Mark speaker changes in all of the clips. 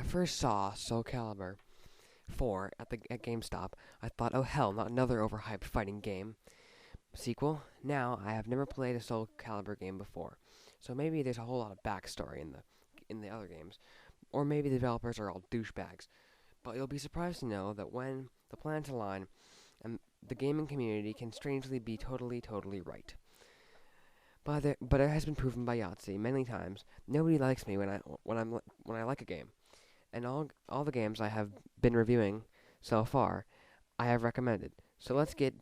Speaker 1: first saw Soul Calibur 4 at GameStop, I thought, oh hell, not another overhyped fighting game sequel. Now, I have never played a Soul Calibur game before, so maybe there's a whole lot of backstory in the other games, or maybe the developers are all douchebags. But you'll be surprised to know that when the planets align, and the gaming community can strangely be totally right. But it has been proven by Yahtzee many times. Nobody likes me when I like a game, and all the games I have been reviewing so far, I have recommended. So let's get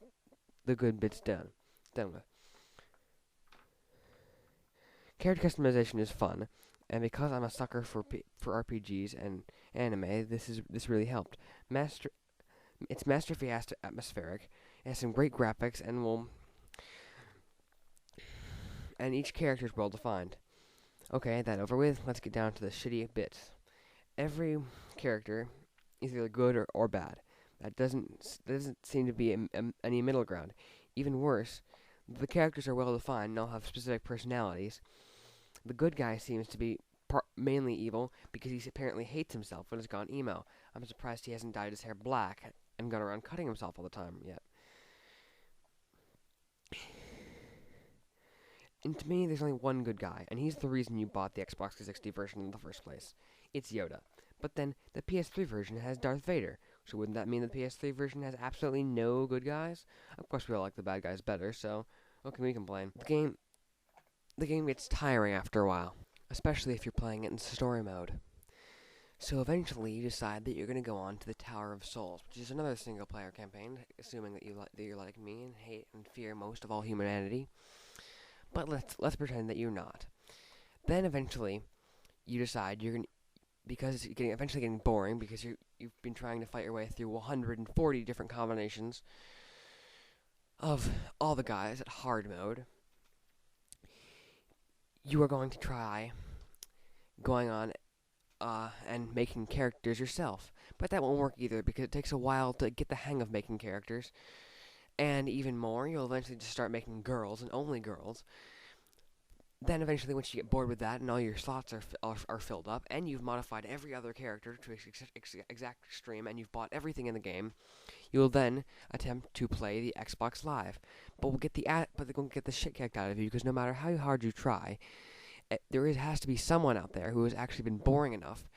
Speaker 1: the good bits done with. Character customization is fun, and because I'm a sucker for RPGs and anime, this really helped. It's masterfully atmospheric. It has some great graphics, and each character is well defined. Okay, that over with. Let's get down to the shitty bits. Every character is either good or bad. That doesn't seem to be any middle ground. Even worse, the characters are well defined and all have specific personalities. The good guy seems to be mainly evil because he apparently hates himself and has gone emo. I'm surprised he hasn't dyed his hair black and gone around cutting himself all the time yet. And to me, there's only one good guy, and he's the reason you bought the Xbox 360 version in the first place. It's Yoda. But then, the PS3 version has Darth Vader, so wouldn't that mean the PS3 version has absolutely no good guys? Of course we all like the bad guys better, so what can we complain? The game gets tiring after a while, especially if you're playing it in story mode. So eventually you decide that you're going to go on to the Tower of Souls, which is another single-player campaign, assuming that you're like me and hate and fear most of all humanity. But let's pretend that you're not. Then eventually you decide because it's eventually getting boring because you've been trying to fight your way through 140 different combinations of all the guys at hard mode. You are going to try going on and making characters yourself. But that won't work either because it takes a while to get the hang of making characters. And even more, you'll eventually just start making girls and only girls. Then eventually, once you get bored with that and all your slots are filled up, and you've modified every other character to exact extreme, and you've bought everything in the game, you will then attempt to play the Xbox Live. But they're going to get the shit kicked out of you because no matter how hard you try, has to be someone out there who has actually been boring enough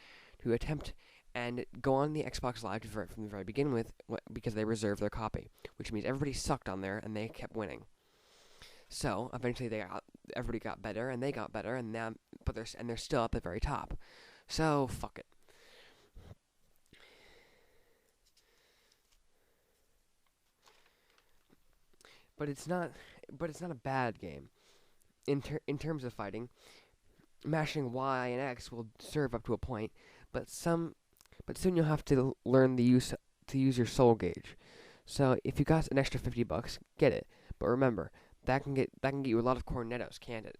Speaker 1: to attempt and go on the Xbox Live from the very beginning because they reserved their copy, which means everybody sucked on there and they kept winning. So eventually everybody got better and they got better and they're still at the very top. So fuck it. But it's not a bad game. In terms of fighting, mashing Y and X will serve up to a point, but soon you'll have to learn to use your soul gauge. So if you got an extra $50, get it. But remember, that can get you a lot of cornettos, can't it?